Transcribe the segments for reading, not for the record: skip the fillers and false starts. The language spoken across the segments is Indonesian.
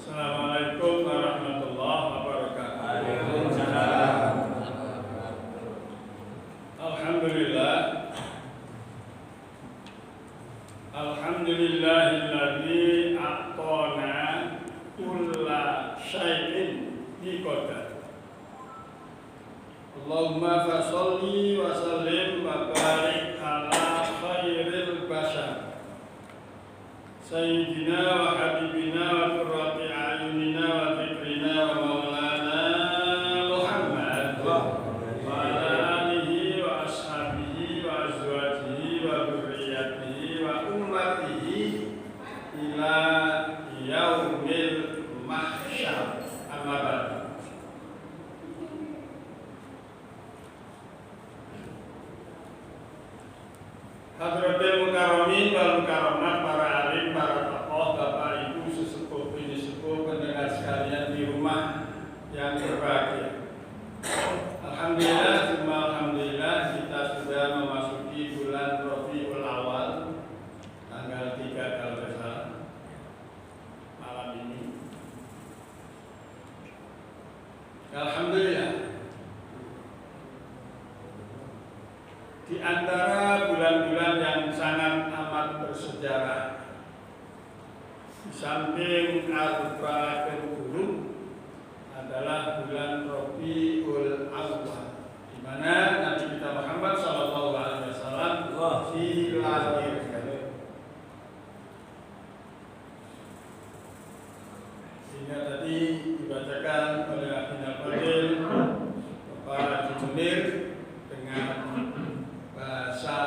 Assalamualaikum warahmatullahi wabarakatuh. Alhamdulillah. Alhamdulillahilladzi a'tana kulla syai'in biqadar. Allahumma fasholli wa sallim wa barik ala khairil bashar Sayyidina wa habibina wa qurrati a'yunina wa dzikrina wa maulana Muhammad wa ala alihi wa ashabihi wa azwajihi wa dzurriyyatihi wa ummatihi ila yaumil mahsyar. Amma ba'd. Hadratil mukarramin wal mukarramat, para alim, para tokoh, bapak ibu, sesepuh, bini sepuh, pendengar sekalian di rumah yang berbahagia. Alhamdulillah, alhamdulillah kita sudah memasuki bulan Rabiul Awal, tanggal 3 kalau tidak salah, malam ini. Alhamdulillah. Di antara bulan-bulan yang sangat amat bersejarah, di samping Arba'atul Hurum, adalah bulan Rabiul Awal, di mana Nabi kita Muhammad SAW dilahirkan. Sehingga tadi dibacakan oleh Abdul Fadil Bapak Haji Munir dengan bahasa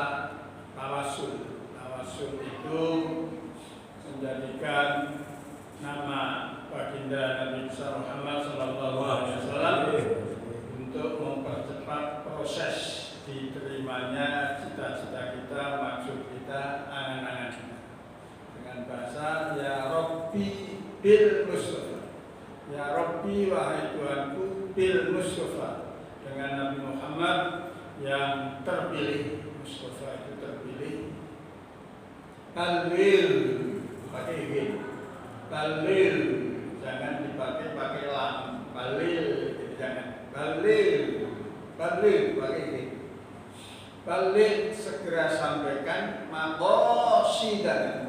tawasul. Tawasul itu menjadikan nama baginda Nabi Muhammad SAW untuk mempercepat proses diterimanya cita-cita kita, maksud kita, angan-angan kita. Dengan bahasa Ya Rabbi bil Mustafa, Ya Rabbi wahai Tuhanku bil Mustafa, dengan Nabi Muhammad yang terpilih. Mustafa itu terpilih. Balil, pakai win. Balil, jangan pakai lam. Balil, jangan. Balil, pakai win. Balil, segera sampaikan maqasidan,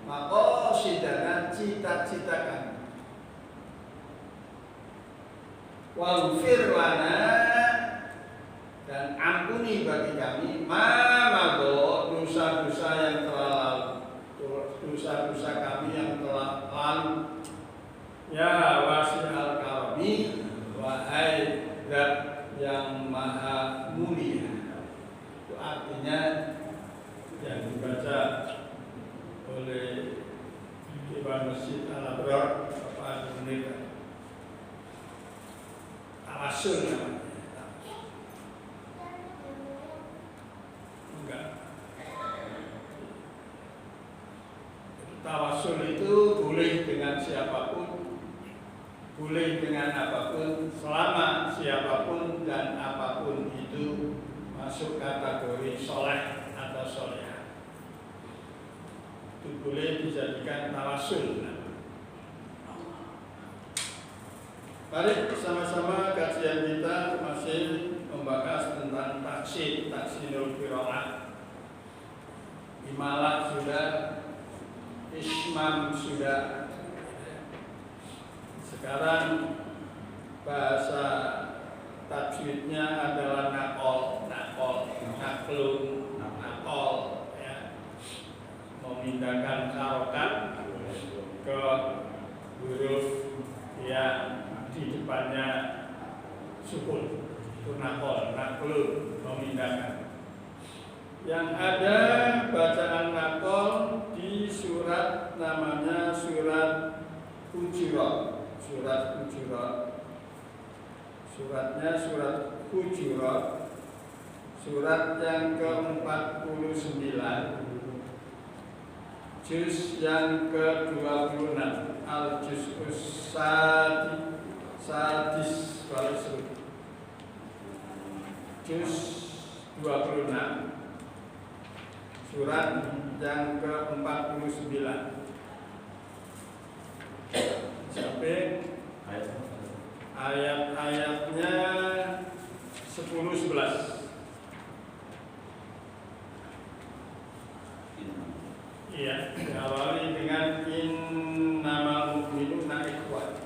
maqasidan, cita-citakan. Waghfir lana, dan ampuni bagi kami ma'amado, dosa-dosa yang telah lalu, dosa-dosa kami yang telah lalu. Ya wasi'al karami, wahai Zat yang maha mulia. Itu artinya yang dibaca oleh Imam Masjid Al-Abrar Bapak Munir. Tawasul namanya. Tawasul itu boleh dengan siapapun, boleh dengan apapun, selama siapapun dan apapun itu masuk kategori soleh atau solehah. Itu boleh dijadikan tawasul. Mari sama-sama kajian kita masih membahas tentang taksinul qiraat, imam sudah. Sekarang bahasa tajwidnya adalah nakol, naklun, nakol, ya. Memindahkan harokat ke huruf yang di depannya sukun. Itu nakol, naklun, memindahkan. Yang ada bacaan nakol di surat namanya surat Hujurat. Suratnya surat Hujurat, surat yang ke-49, juz yang ke-26, al-juz'us sadis wal-isrun, juz 26, surat yang ke-49 sampai ayat-ayatnya 10-11. Iya, diawali dengan innamal mu'minuna ikhwah.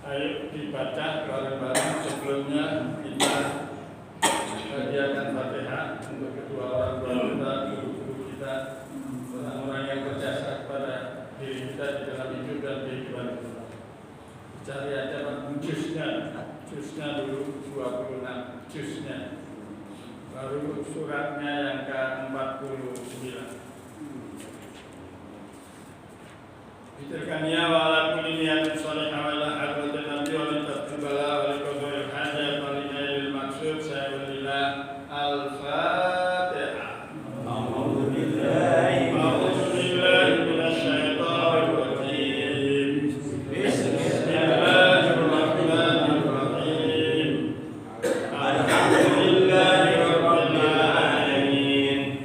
Ayo dibaca bareng-bareng. Sebelumnya kita hadiahkan Fatihah untuk kedua orang tua kita, guru-guru kita, orang-orang yang berjasa kepada diri kita di dalam hidup dan kehidupan kita. Cari aja jusnya dulu 26 jusnya, baru suratnya yang ke-49. Bitirkania wa ala kulli niyatin salihah wa ala hadratin nabi wa li taqbala wa li qadril hajat wa li nailil maqsud sayyidillah al-Fatihah. A'udzu billahi minasy syaithanir rajim. Bismillahirrahmanirrahim. Alhamdulillahi rabbil alamin.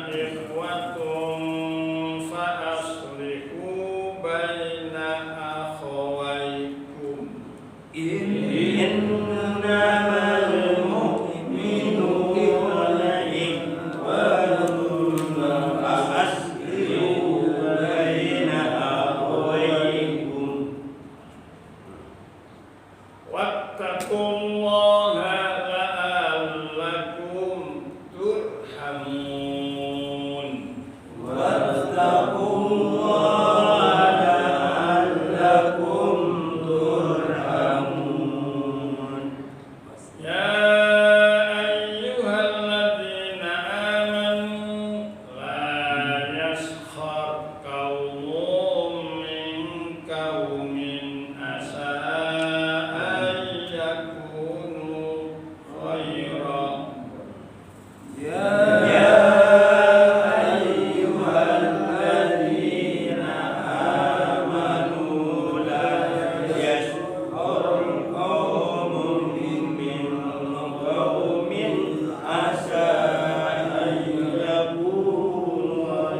ikhwatun fa aslihu baina akhawaykum. Innamal mu'minuna ikhwatun fa aslihu baina akhawaykum. Wattaqullaha la'allakum turhamun. Wattaqullaha la'allakum turhamun. Ya ayyuhalladzina amanu la yaskhar qaumun min qaumin asa an yakunu khairan. Ya ayyuhalladzina amanu la yaskhar qaumun min qaumin asa an yakunu khairan.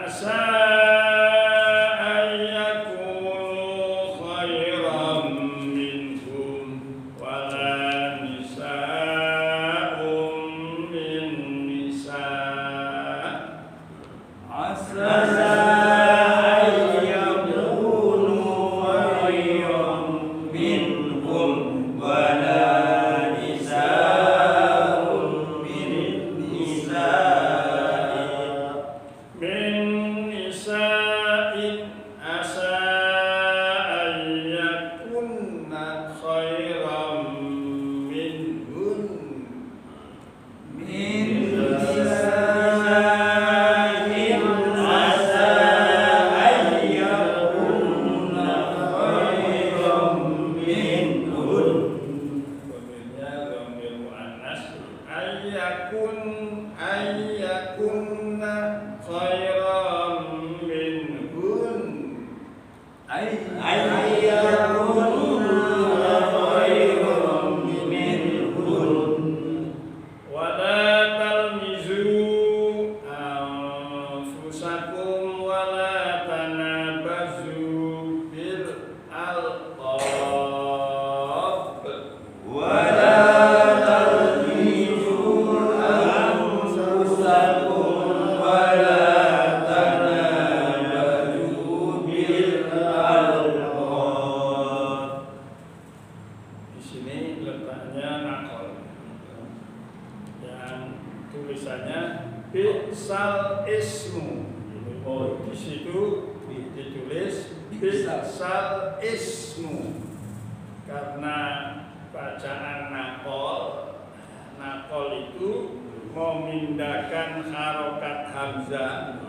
Asa an yakunu khairan minhum wala nisa'un min nisa'. Asa an yakunu khairan minhum wala nisa'un min nisa'in. Min nisa'in asa an yakunna khairan minhun. Min nisa'in asa an yakunna khairan minhun. Kemudian dhamir muannas ayyakunna khairan minhun. Ayyakunna khairan minhun. Wala talmizu anfusakum wala tanabazu bil alqab. Wala talmizu anfusakum wala tanabazu bil alqab. Di sini letaknya nakol. Yang tulisannya bi'sal ismu. Oh, di situ ditulis bi'sal ismu. Karena bacaan nakol itu memindahkan harokat hamzah.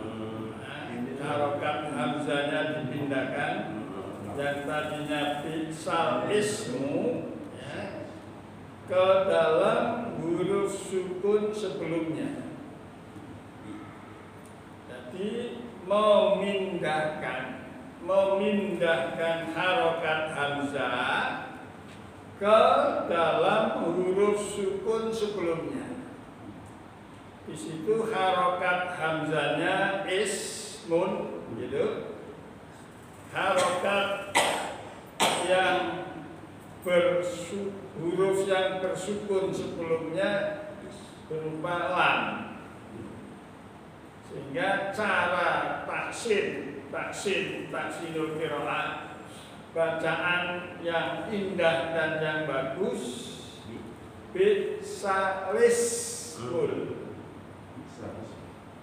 Harokat hamzahnya dipindahkan. Yang tadinya bi'sal ismu ya, ke dalam huruf sukun sebelumnya. Jadi memindahkan harokat hamzah ke dalam huruf sukun sebelumnya. Di situ harokat hamzahnya ismun, gitu. Harokat yang huruf yang bersukun sebelumnya berupa lam. Sehingga cara taksinul qiraah, bacaan yang indah dan yang bagus bi'salismul.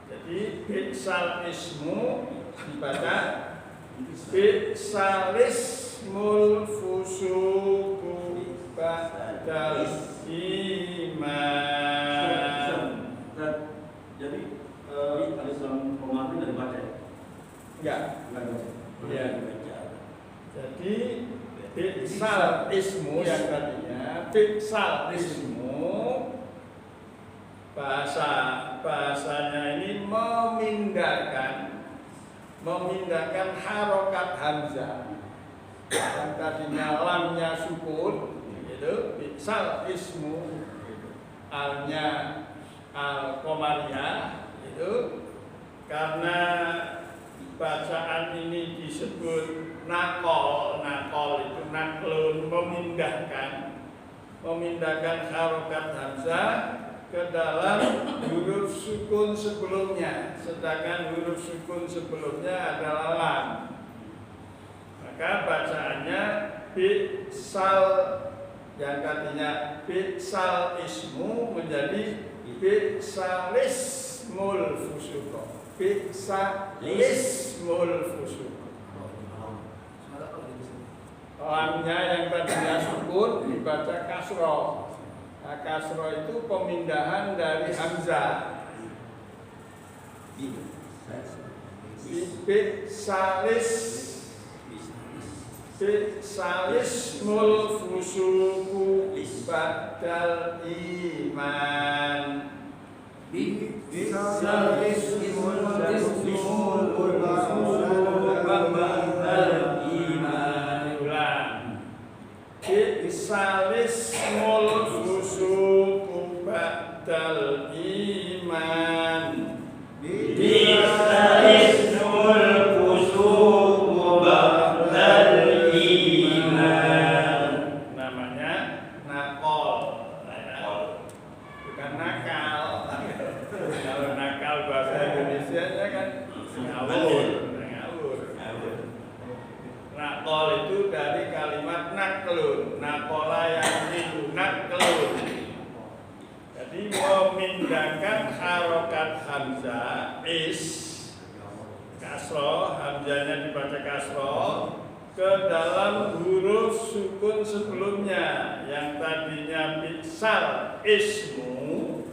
Jadi bi'sal ismu dibaca bi'salismul fusuku ba'dal iman. Jadi alislam pengantin dari baca ya? Enggak. Baca. Iya. Jadi bi'sal ismu yang tadinya bi'sal ismu, bahasanya ini memindahkan harokat hamzah yang tadinya lamnya sukun, itu bi'sal ismu, alnya Al-Qamariyah itu karena bacaan ini disebut nakol itu naklun, memindahkan harokat hamzah ke dalam huruf sukun sebelumnya, sedangkan huruf sukun sebelumnya adalah lam. Maka bacaannya bi'sal, yang tadinya bi'sal ismu menjadi bi'salismul fusuq. Bi'salismul fusuq. Lamnya yang tadinya sukun dibaca kasroh. Nah, kasroh itu pemindahan dari hamzah. Bi'salismul fusuku ba'dal iman. Bi'salismul fusuku ba'dal iman. Ulang. Bi'salismul fusuku ba'dal iman. Bi'salismul fusuku ba'dal iman. Namanya nakol, bukan nakal. Kalau nakal bahasa Indonesia kan ngawur. Nakol itu dari kalimat naklun, nakola yang itu naklun. Jadi memindahkan harokat hamzah kasroh, hamzahnya dibaca kasroh ke dalam huruf sukun sebelumnya yang tadinya bi'sal ismu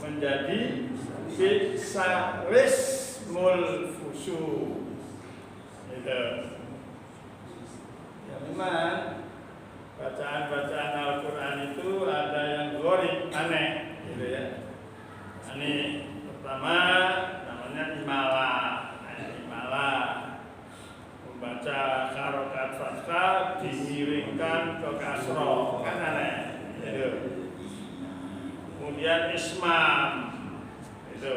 menjadi bi'salismul fusuq. Itu. Ya memang bacaan-bacaan Al-Quran itu ada yang gharib, aneh, gitu ya. Ini pertama namanya imalah, membaca harokat fathah dimiringkan ke kasroh, kan aneh, gitu. Kemudian ismam, itu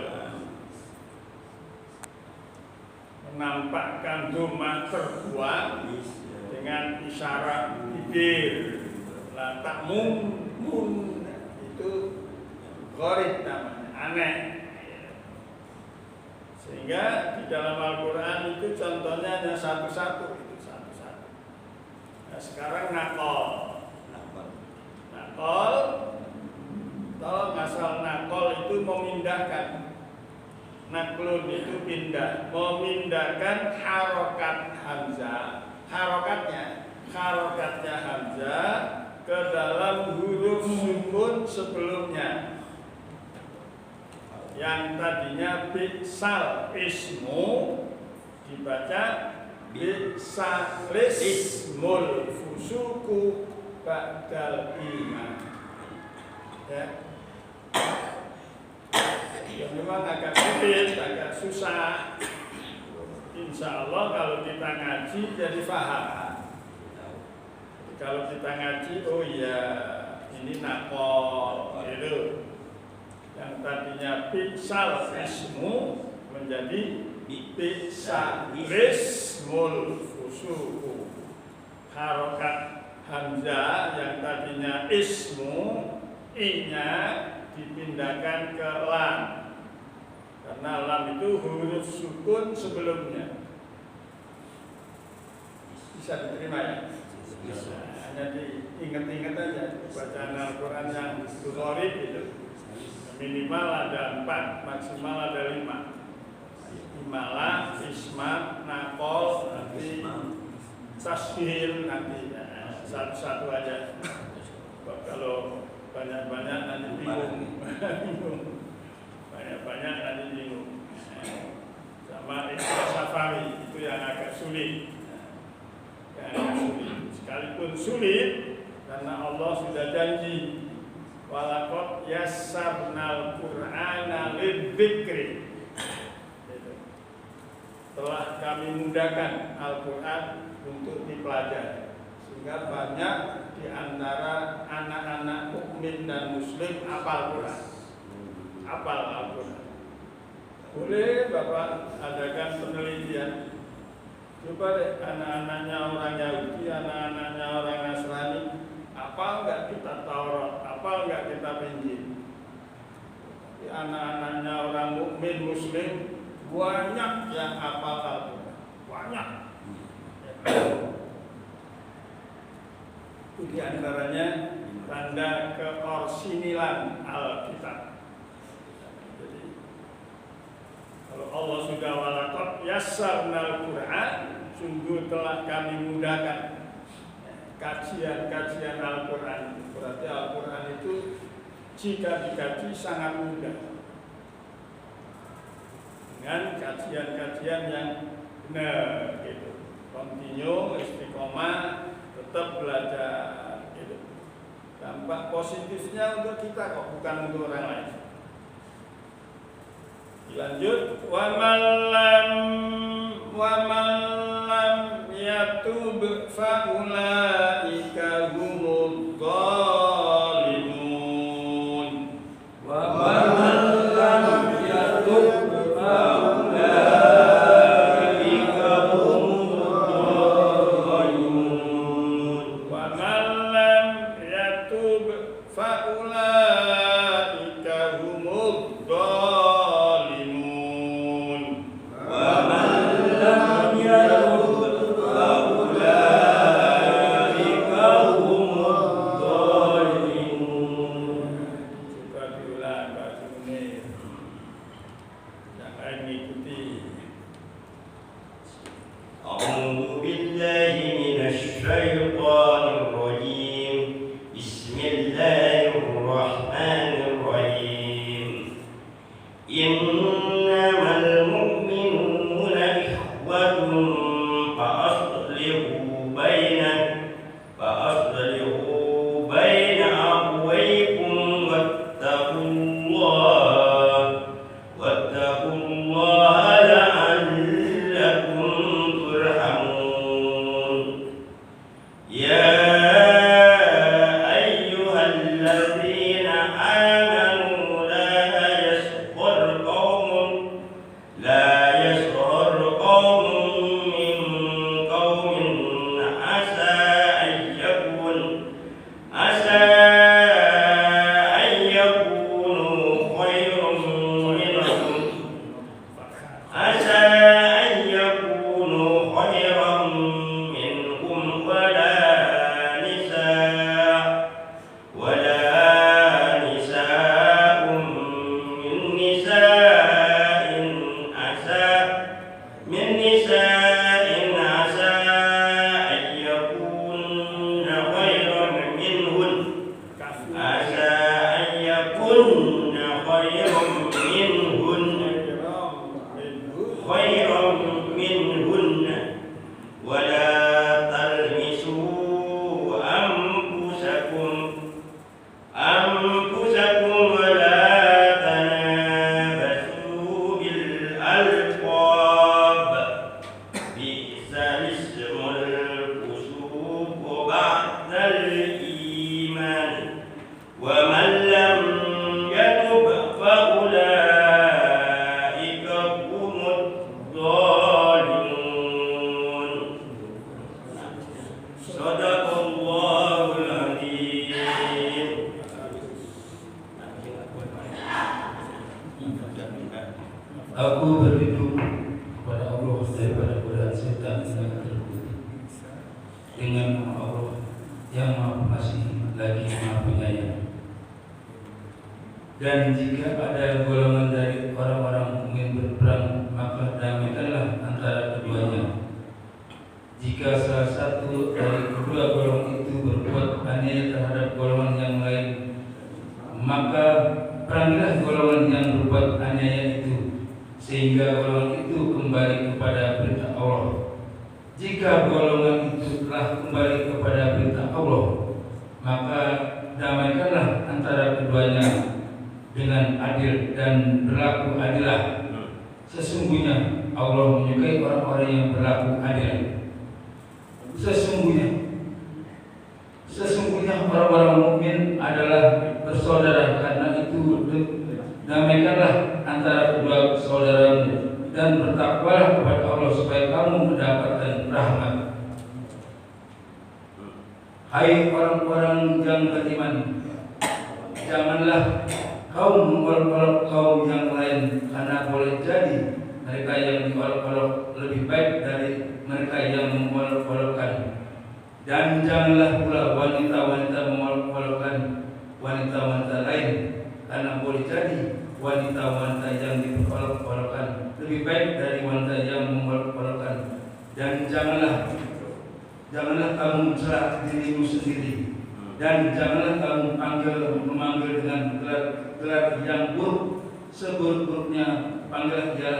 menampakkan dhammah terbuang dengan isyarat bibir. La ta'mun itu gharib namanya, aneh. Sehingga di dalam Al-Quran itu contohnya hanya satu-satu. Nah, sekarang nakol, tolong asal nakol itu memindahkan. Naklun itu pindah, memindahkan harokat hamzah, harokatnya hamzah ke dalam huruf sukun sebelumnya yang tadinya bi'sal ismu dibaca bi'salismul fusuku ba'dal iman. Ya. Ya memang agak sulit, agak susah. Insya Allah kalau kita ngaji jadi paham. Kalau kita ngaji, oh iya ini nakol, gitu. Yang tadinya bi'sal ismu menjadi bi'salismul fusuku. Harokat hamzah yang tadinya ismu, i-nya dipindahkan ke lam. Karena lam itu huruf sukun sebelumnya. Bisa diterima ya? Bisa. Hanya diingat-ingat aja bacaan Al-Quran yang gharib itu. Minimal ada 4, maksimal ada 5. Imalah, ismat, nakol, nanti tashil, nanti satu-satu aja. Kalau banyak-banyak nanti bingung. Banyak-banyak nanti bingung. Sama ikhlas safari itu yang agak sulit. Sekalipun sulit karena Allah sudah janji walaqad yassarnal Qur'ana lidzikri. Telah kami mudahkan Al-Quran untuk dipelajari. sehingga banyak di antara anak-anak mukmin dan muslim hafal Quran, hafal Al-Quran. Boleh Bapak adakan penelitian, coba deh anak-anaknya orang Yahudi, anak-anaknya orang Nasrani, hafal nggak kita Taurat, hafal nggak kita Injil. Anak-anaknya orang mukmin muslim banyak yang hafal Al-Quran, banyak. Itu di antaranya tanda keorsinilan Alkitab. Jadi kalau Allah sudah walaqad yassarnal Quran, sungguh telah kami mudahkan kajian-kajian Al-Quran. Berarti Al-Quran itu jika dikaji sangat mudah dengan kajian-kajian yang benar gitu, kontinu, istiqomah, tetap belajar gitu. Dampak positifnya untuk kita kok, bukan untuk orang lain. Lanjut, wa man lam yatub fa ulaika humudz zalimun. Wa man lam yatub fa ulaika humudz zalimun. Wa man lam yatub fa ulaika humudz zalimun. Wa man lam yatub fa ulaika humudz zalimun. Coba diulang Pak Munir. Jangan ngikuti. أعوذ بالله من الشيطان الرجيم بسم الله الرحمن الرحيم إنما المؤمنون إخوة فأصلحوا بين أخويكم واتقوا الله لعلكم ترحمون يا أيها الذين آمنوا لا يسخر قوم من قوم عسى أن يكونوا خيرا منهم ولا نساء من نساء عسى أن يكون خيرا منهن ولا تلمسوا أنفسكم ولا تنابزوا بالألقاب بئس الاسم الفسوق بعد الإيمان ومن لم يتب فأولئك هم الظالمون صدق الله العظيم. Aku berlindung kepada Allah daripada godaan setan yang terkutuk. Dengan nama Allah yang Maha Pengasih lagi Maha Penyayang. Dan jika ada golongan dari orang-orang mukmin berperang, maka damaikanlah antara keduanya. Jika salah satu dari kedua golongan itu berbuat aniaya terhadap golongan yang lain, maka perangilah golongan yang berbuat aniaya itu, sehingga golongan itu kembali kepada perintah Allah. Jika golongan itu telah kembali kepada perintah Allah, maka damaikanlah antara keduanya dengan adil dan berlaku adillah. Sesungguhnya Allah menyukai orang-orang yang berlaku adil. Sesungguhnya bersaudara, karena itu damaikanlah antara kedua saudaramu dan bertakwalah kepada Allah supaya kamu mendapatkan rahmat. Hai orang-orang yang beriman, janganlah kaum mengolok-olok kaum yang lain, karena boleh jadi mereka yang diolok-olok lebih baik dari mereka yang mengolok-olokkan. Dan janganlah pula wanita-wanita mengolok-olokkan wanita-wanita lain, karena boleh jadi wanita-wanita yang diolok-olokkan lebih baik dari wanita yang mengolok-olokkan. Dan janganlah kamu mencela dirimu sendiri, dan janganlah kamu memanggil dengan gelar yang buruk. Seburuk-buruknya panggilan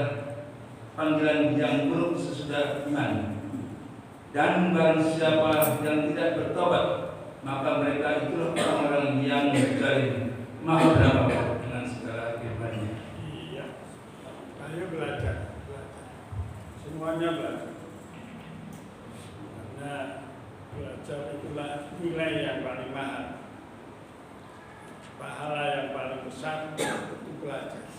yang buruk sesudah iman. Dan barang siapa yang tidak bertobat, maka mereka itulah orang-orang yang zalim. Maha berapa dengan segala firman-Nya. Iya. Ayo belajar. Semuanya belajar. Karena belajar itulah nilai yang paling mahal. Pahala yang paling besar itu belajar.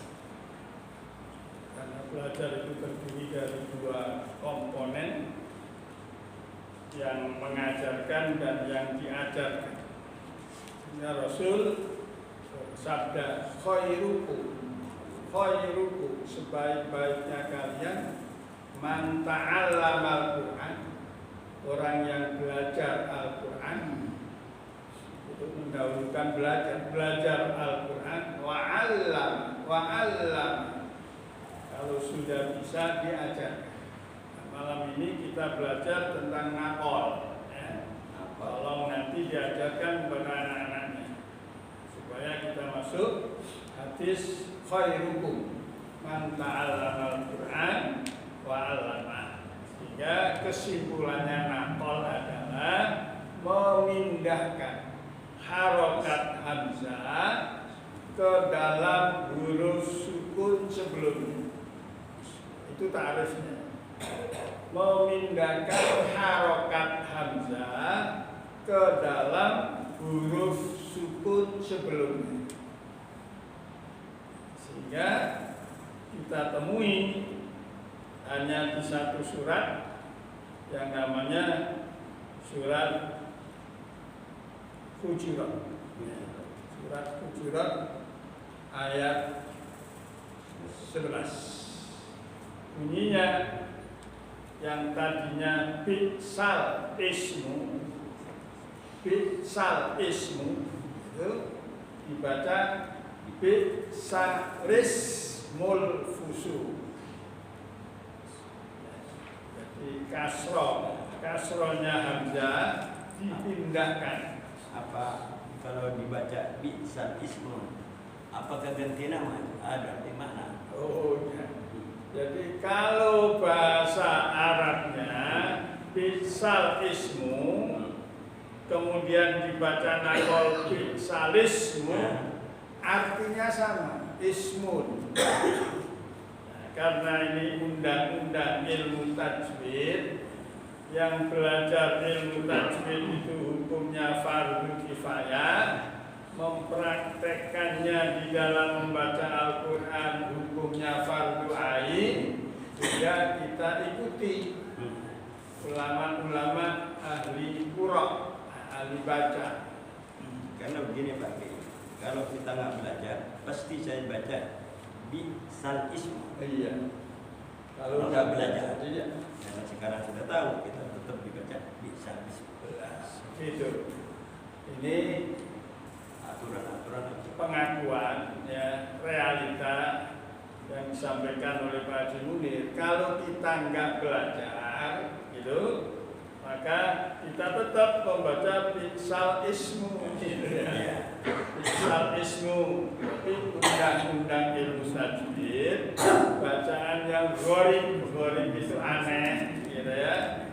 Karena belajar itu terdiri dari dua komponen, yang mengajarkan dan yang diajarkan. Ya Rasul sabda khairukum sebaik-baiknya kalian man ta'allamal Qur'an, orang yang belajar Al-Qur'an. Itu mendahulukan belajar Al-Qur'an wa 'allam. Kalau sudah bisa diajarkan. Malam ini kita belajar tentang nakol, ya. Tolong nanti diajarkan kepada anak-anaknya supaya kita masuk hadis khairukum man ta'allamal Qur'an wa 'allama. Sehingga kesimpulannya nakol adalah memindahkan harokat hamzah ke dalam huruf sukun sebelumnya. Itu ta'rifnya. Memindahkan harokat hamzah ke dalam huruf sukun sebelumnya. Sehingga kita temui hanya di satu surat yang namanya surat Hujurat. Surat Hujurat ayat 11. Bunyinya yang tadinya bi'sal ismu itu dibaca bi'sarismul fusu. Jadi kasrohnya hamzah dipindahkan. Apa kalau dibaca bi'sal ismu, apakah ganti nama? Ada di mana? Oh ya. Jadi kalau bahasa Arabnya bi'sal ismu kemudian dibaca nakol bi'salismu, artinya sama, ismun. Nah, karena ini undang-undang ilmu tajwid, yang belajar ilmu tajwid itu hukumnya fardu kifayah, mempraktekkannya di dalam membaca Al-Quran hukumnya fardu ain, juga kita ikuti ulama-ulama ahli qira', ahli baca. Karena begini Pak, kalau kita nggak belajar, pasti saya baca bi'sal ismu. Iya. Kalau nggak belajar, iya. karena sekarang sudah tahu, kita tetap dibaca bi'sal ismu. Itu. Ini Aturan-aturan pengakuan, ya, realita yang disampaikan oleh Pak Haji Munir. Kalau kita nggak belajar, gitu, maka kita tetap membaca bi'sal ismu, gitu ya. Bi'sal ismu, tapi undang-undang ilmu tajwid, bacaan yang gharib itu aneh, gitu ya,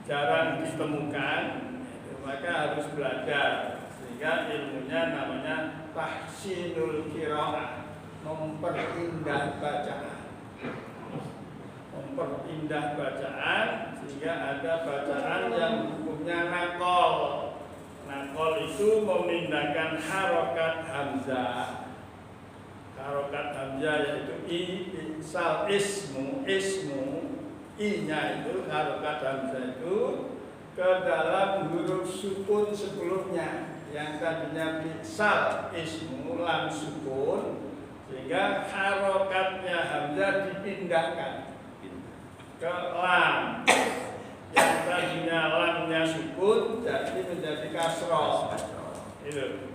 jarang ditemukan, gitu. Maka harus belajar. Sehingga ilmunya namanya tahsinul qiraah, memperindah bacaan. Memperindah bacaan sehingga ada bacaan yang hukumnya nakol. Nakol itu memindahkan harokat hamzah. Harokat hamzah yaitu isal ismu, i-nya itu harokat hamzah itu ke dalam huruf sukun sebelumnya yang tadinya isal ismu lam sukun, sehingga harokatnya hamzah dipindahkan ke lam yang tadinya lamnya sukun jadi menjadi kasroh. Itu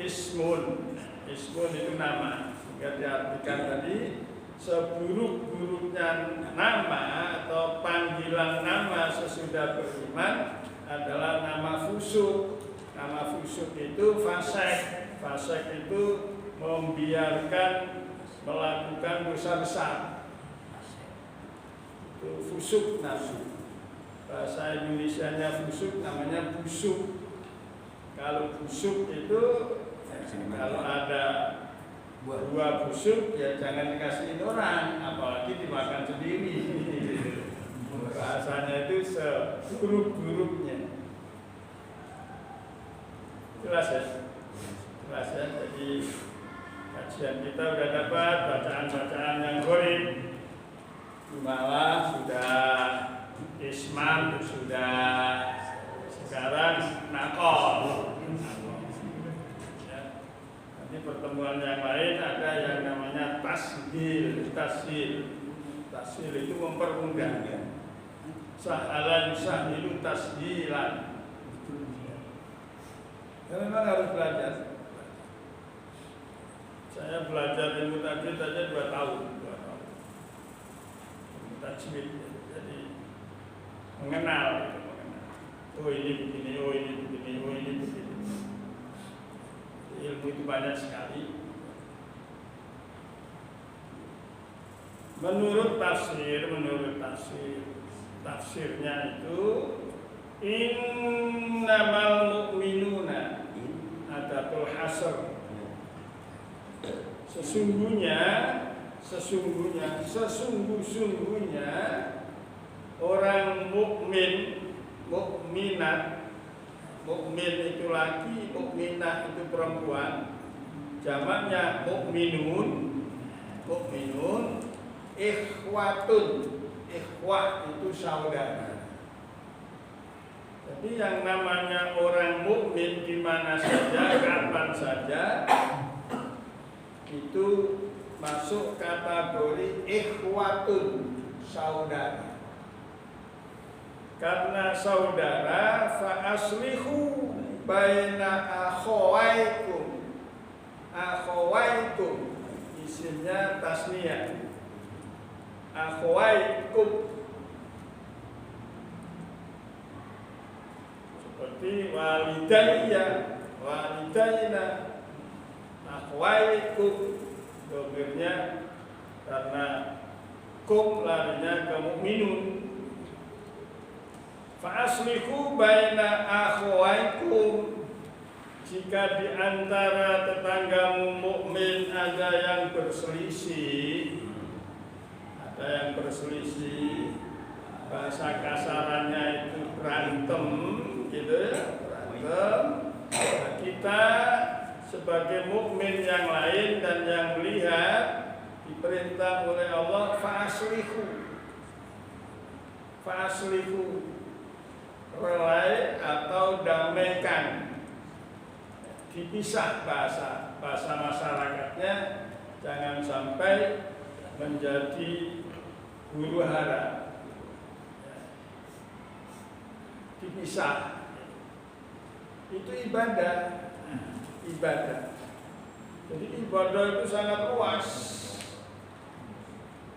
ismun itu nama, sehingga diartikan tadi seburuk-buruknya nama atau panggilan nama sesudah beriman adalah nama fusuk. Nama fusuk itu fasek. Fasek itu membiarkan melakukan dosa besar. Itu fusuk nafsu. Bahasa Indonesianya fusuk namanya busuk. Kalau busuk itu kalau ada buah busuk ya jangan dikasihin orang, apalagi dimakan sendiri. Bahasanya itu seburuk-buruknya. Jelas ya? Jelas ya? Jadi kajian kita sudah dapat bacaan-bacaan yang gharib. Malah sudah isman, sudah sekarang nakol. Ini pertemuan yang lain ada yang namanya tashil. Tashil itu mempermudah. Sahala yusahilu tashilan. Ya, memang harus belajar. Saya belajar ilmu tajwid saja 2 tahun. Tajwid, jadi mengenal. Oh ini begini, oh ini begini, oh ini begini. Ilmu itu banyak sekali. Menurut tafsirnya itu innamal mu'minuna adatul hasr. Sesungguhnya orang mukmin, mukminat. Mukmin itu laki, mukminah itu perempuan. Jamaknya mukminun. Ikhwatun. Ikhwah itu saudara. Jadi yang namanya orang mukmin di mana saja, kapan saja itu masuk kategori ikhwatun, saudara. Karena saudara, fa aslihu baina akhawaikum. Akhawaikum isinya tasniyah. Akhawaikum seperti walidayya, walidayna. Akhawaikum domirnya karena kum larinya ke mukminun. Fa'aslihu baina akhawaikum. Jika di antara tetanggamu mukmin ada yang berselisih, bahasa kasarannya itu berantem, gitu ya, berantem. Nah, kita sebagai mukmin yang lain dan yang melihat diperintah oleh Allah fa'aslihu, relai atau damaikan, dipisah bahasa masyarakatnya, jangan sampai menjadi huru hara, dipisah. Itu ibadah. Jadi ibadah itu sangat luas.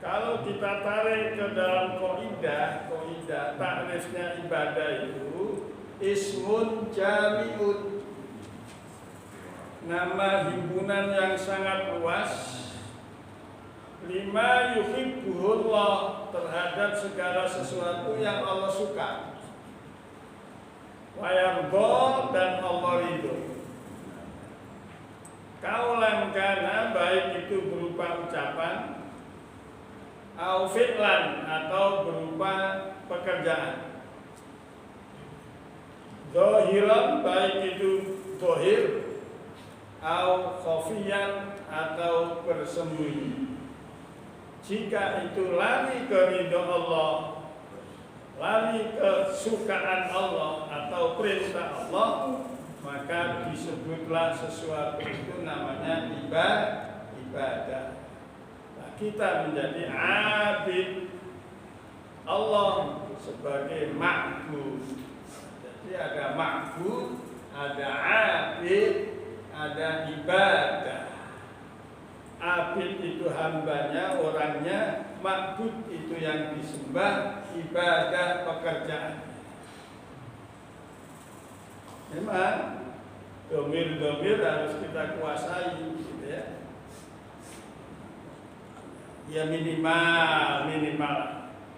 Kalau kita tarik ke dalam kaidah takrifnya ibadah itu ismun jami'un, nama himpunan yang sangat luas, lima yuhibbuhullah, terhadap segala sesuatu yang Allah suka, wa yardha, dan Allah ridho. Kaulan kana, baik itu berupa ucapan, au fi'lan, atau berupa pekerjaan. Zahiran baik itu zahir au khafiyan atau bersembunyi. Jika itu lari ke ridha Allah, lari ke kesukaan Allah atau perintah Allah, maka disebutlah sesuatu itu namanya ibadah. Nah, kita menjadi abid Allah sebagai ma'bud. Jadi ada ma'bud, ada abid, ada ibadah. Abid itu hambanya, orangnya. Ma'bud itu yang disembah, ibadah pekerjaan. Memang domir-domir harus kita kuasai, gitu ya. Ya minimal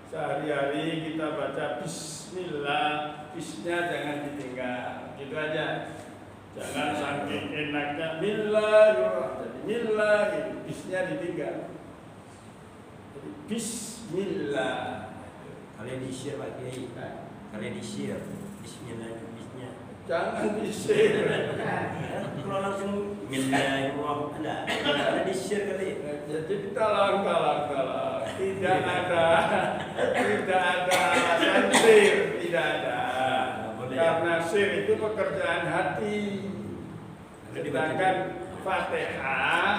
sehari-hari kita baca Bismillah, bisnya jangan ditinggal, gitu aja. Jangan saking enaknya Bismillah, gitu. Bisnya ditinggal. Jadi Bismillah. Kalian di-share Pak Kiai. Kalian di-share Bismillah bisnya. Jangan di-share. Kalau langsung Bismillahirrahmanirrahim. Ada di-share kali. Jadi tolong. Tidak ada alasan sir, tidak ada. Karena sir itu pekerjaan hati. Sedangkan Fatihah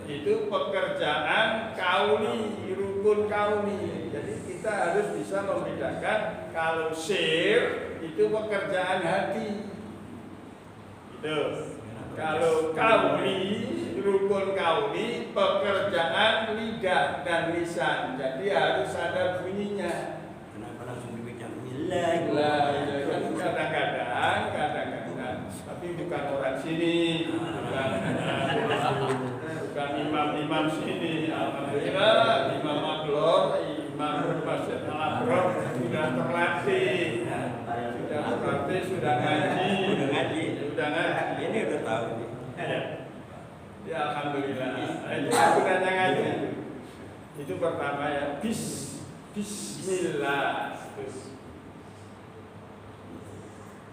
itu pekerjaan kauli, rukun kauli. Jadi kita harus bisa membedakan kalau sir itu pekerjaan hati. Gitu. Kalau kauli, rukun kauli, pekerjaan lidah dan lisan. Jadi harus ada bunyinya. Kenapa langsung dibilang Kadang-kadang, tapi bukan orang sini, bukan imam-imam sini. Alhamdulillah, Imam Aglor, Imam Masjid Al-Abror sudah terlatih, sudah ngaji. Ini udah tahu. Ya Alhamdulillah. Itu gunanya ngaji. Itu pertama ya. Bismillah.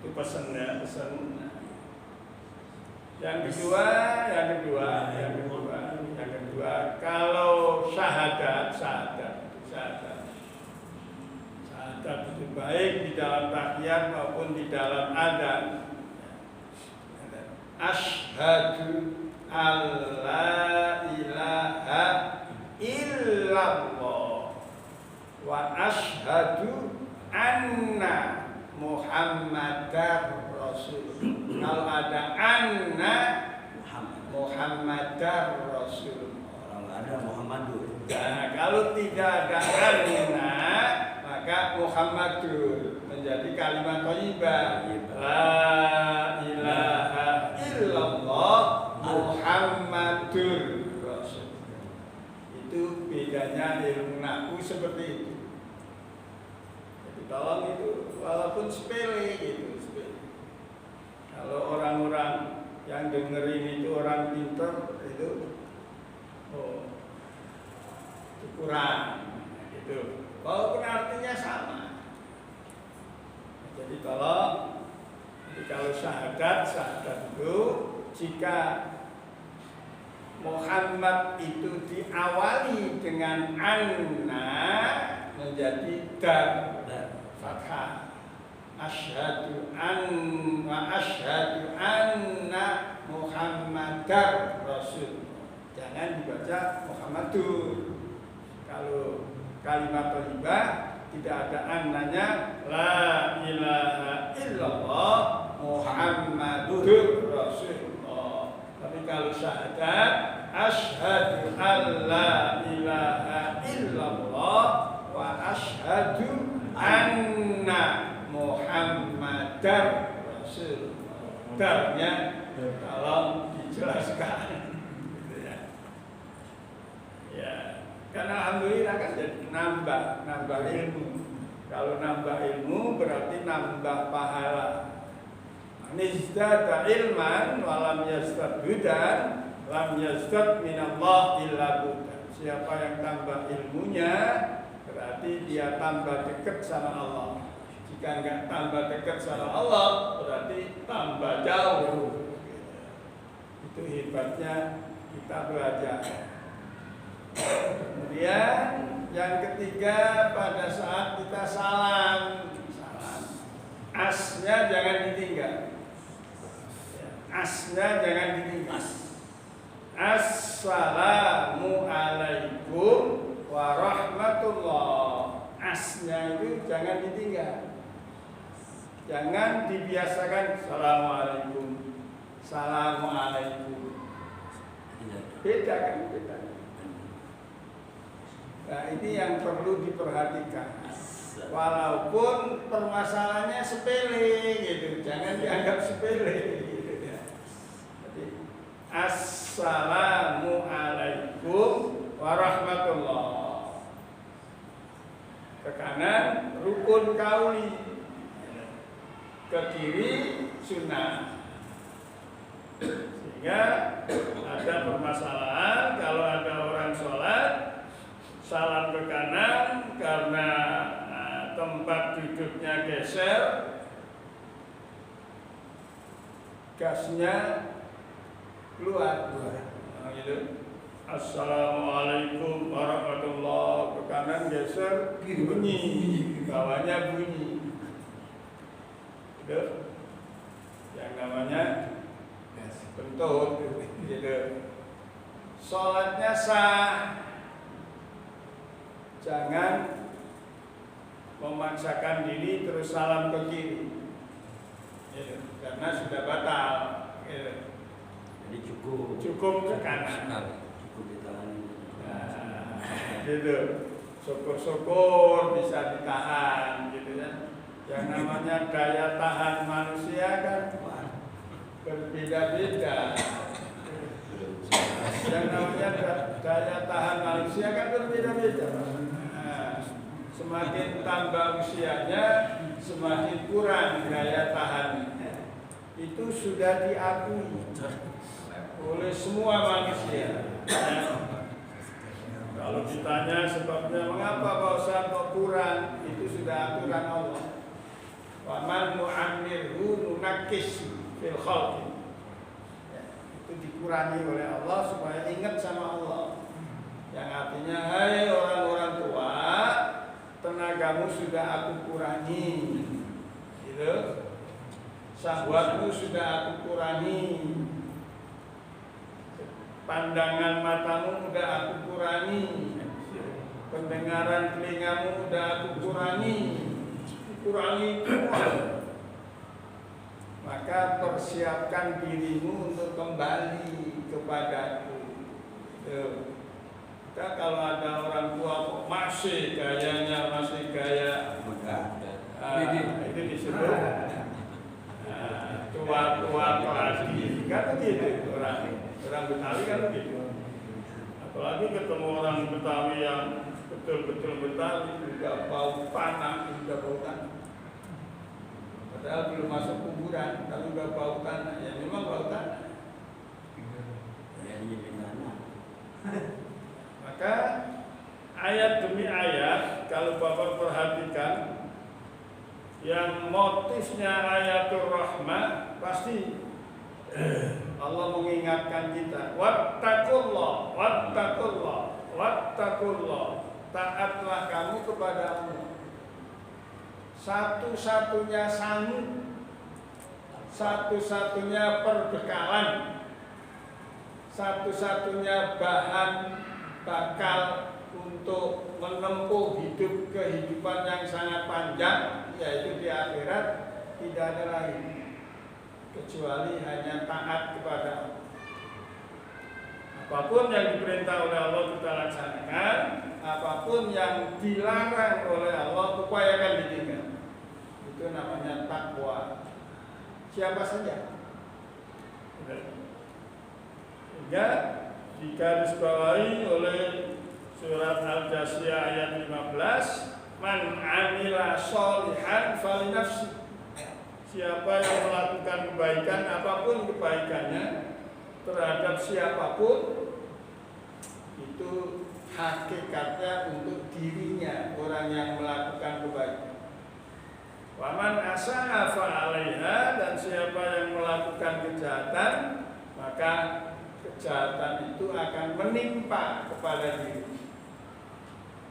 Itu pesannya, pesan. Yang kedua, kalau syahadat itu baik di dalam tahiyat maupun di dalam adzan. Asyhadu alla ilaha illallah wa asyhadu anna Muhammadar Rasul. Kalau ada anna Muhammadar Rasul. Kalau ada Muhammadur. Nah, kalau tidak ada anna maka Muhammadur menjadi kalimat thayyibah. La ilaha illallah Muhammadur Rasul. Itu bedanya ilmu nahwu seperti itu. Jadi tolong itu walaupun sepele itu sepele. Kalau orang-orang yang dengerin itu orang pintar itu itu kurang gitu. Walaupun artinya sama. Jadi kalau syahadat itu jika Muhammad itu diawali dengan anna menjadi dar fathah. Asyhadu anna Muhammadar Rasul. Jangan dibaca Muhammadur. Kalau kalimat thayyibah tidak ada annanya, la ilaha illallah Muhammadur Rasulullah. Tapi kalau syahadat, asyhadu an la ilaha illallah wa asyhadu anna Muhammadar Rasulullah. Darnya tolong dijelaskan. Gitu ya. Ya. Karena alhamdulillah kan jadi nambah ilmu. Kalau nambah ilmu berarti nambah pahala. Nizdada ilman walam yazdad hudan lam yazdad minallah illa hudan. Siapa yang tambah ilmunya berarti dia tambah dekat sama Allah. Jika nggak tambah dekat sama Allah, berarti tambah jauh. Itu hebatnya kita belajar. Kemudian yang ketiga, pada saat kita salam, asnya jangan ditinggal. Asnya jangan ditinggal. Assalamualaikum warahmatullah. Asnya itu jangan ditinggal. Jangan dibiasakan Assalamualaikum, Assalamualaikum. Beda kan? Beda. Nah, ini yang perlu diperhatikan. Walaupun permasalahannya sepele gitu, jangan dianggap sepele gitu ya. Jadi Assalamualaikum warahmatullah. Ke kanan rukun kauli, ke kiri sunnah. Sehingga ada permasalahan kalau ada orang sholat salam ke kanan karena tempat duduknya geser, gasnya keluar. Nah, gitu. Assalamualaikum warahmatullah, ke kanan geser, bunyi, bawahnya bunyi. Gitu. Yang namanya bentut, gitu. Sholatnya sah. Jangan memaksakan diri terus salam ke kiri, gitu. Karena sudah batal. Gitu. Jadi cukup ke kanan. Cukup ditahan. Nah, gitu. Syukur-syukur bisa ditahan, gitu ya. Yang namanya daya tahan manusia kan berbeda-beda. Yang namanya daya tahan manusia kan berbeda-beda. Nah, semakin tambah usianya, semakin kurang daya tahannya. Itu sudah diakui oleh semua manusia. Kalau ditanya sebabnya mengapa Pak Ustaz kok kurang, itu sudah aturan Allah. Wa man nu'ammirhu nunakkis fil khalqi. Itu dikurangi oleh Allah supaya ingat sama Allah. Yang artinya, hai orang-orang tua, tenagamu sudah aku kurangi, gitu. Syahwatmu sudah aku kurangi, pandangan matamu sudah aku kurangi, pendengaran telingamu sudah aku kurangi, semua. Maka persiapkan dirimu untuk kembali kepadaku. Kita kalau ada orang tua kok masih gayanya masih gaya muda, itu disebut tua lagi. Kan begitu orang Betawi kan begitu. Apalagi ketemu orang Betawi yang betul-betul Betawi, udah bau tanah, udah bau tanah. Padahal belum masuk kuburan, kalau udah bau tanah, ya memang bau tanah. Maka ayat demi ayat, kalau Bapak perhatikan, yang motifnya ayatul rahmah pasti Allah mengingatkan kita, wattaqullah, wattaqullah, wattaqullah. Taatlah kamu kepada Allah. Satu-satunya sanggup, satu-satunya perbekalan, satu-satunya bahan bakal untuk menempuh kehidupan yang sangat panjang, yaitu di akhirat, tidak ada lain kecuali hanya taat kepada Allah. Apapun yang diperintah oleh Allah kita laksanakan, apapun yang dilarang oleh Allah upayakan ditinggal. Itu namanya takwa. Siapa saja. Sehingga digarisbawahi oleh surat Al-Jasiyah ayat 15, man amila sholihan falinafsi. Siapa yang melakukan kebaikan, apapun kebaikannya terhadap siapapun, itu hakikatnya untuk dirinya orang yang melakukan kebaikan. Waman asa'a fa'alaiha, dan siapa yang melakukan kejahatan, maka kejahatan itu akan menimpa kepada diri.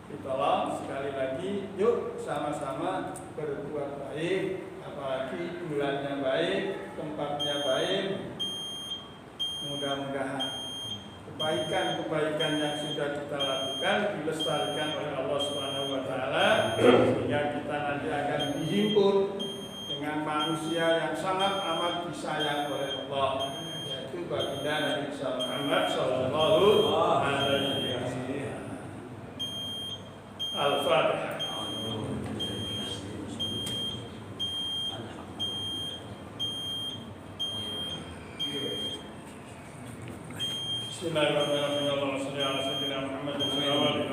Ditolong sekali lagi, yuk sama-sama berbuat baik, apalagi bulannya baik, tempatnya baik. Mudah-mudahan kebaikan-kebaikan yang sudah kita lakukan dilestarikan oleh Allah Subhanahu wa taala, sehingga kita nanti akan dihimpun dengan manusia yang sangat amat disayang oleh Allah, yaitu baginda Nabi Muhammad sallallahu alaihi wasallam. Al-Fatihah. Bismillahirrahmanirrahim. Allahumma shalli ala sayyidina Muhammad wa ala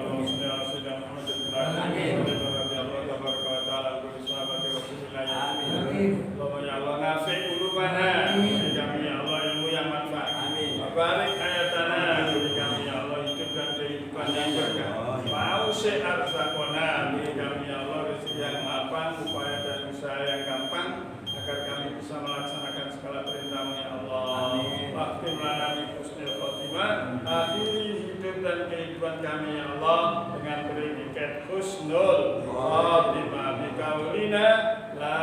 sayyidina Muhammad radhiyallahu tabaraka wa ta'ala an sahabati Rasulillah. Amin. Allahumma ya Allah nafi' qulubana, beri kami ya Allah ilmu yang manfaat. Amin. Barik hayatana, beri kami ya Allah hidup dan kehidupan yang berkah. Wa'usi arzaqona, beri kami ya Allah rezeki yang lapang, upaya dan usaha yang gampang, agar kami bisa melaksanakan segala perintah-Mu ya Allah. Amin. Waktu melalui husnul khotimah, akhiri hidup dan kehidupan kami ya Allah dengan predikat husnul khotimah. Bikaulina la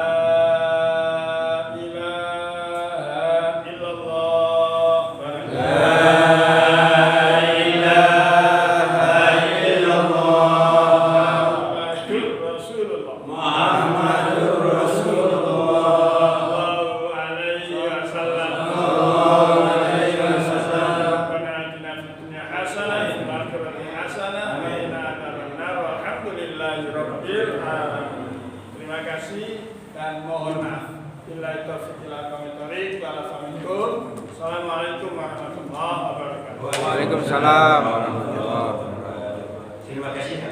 ilaha illallah. Terima kasih dan mohon maaf. Billahi taufiq wal hidayah. Assalamualaikum warahmatullahi wabarakatuh. Waalaikumsalam warahmatullahi wabarakatuh. Terima kasih.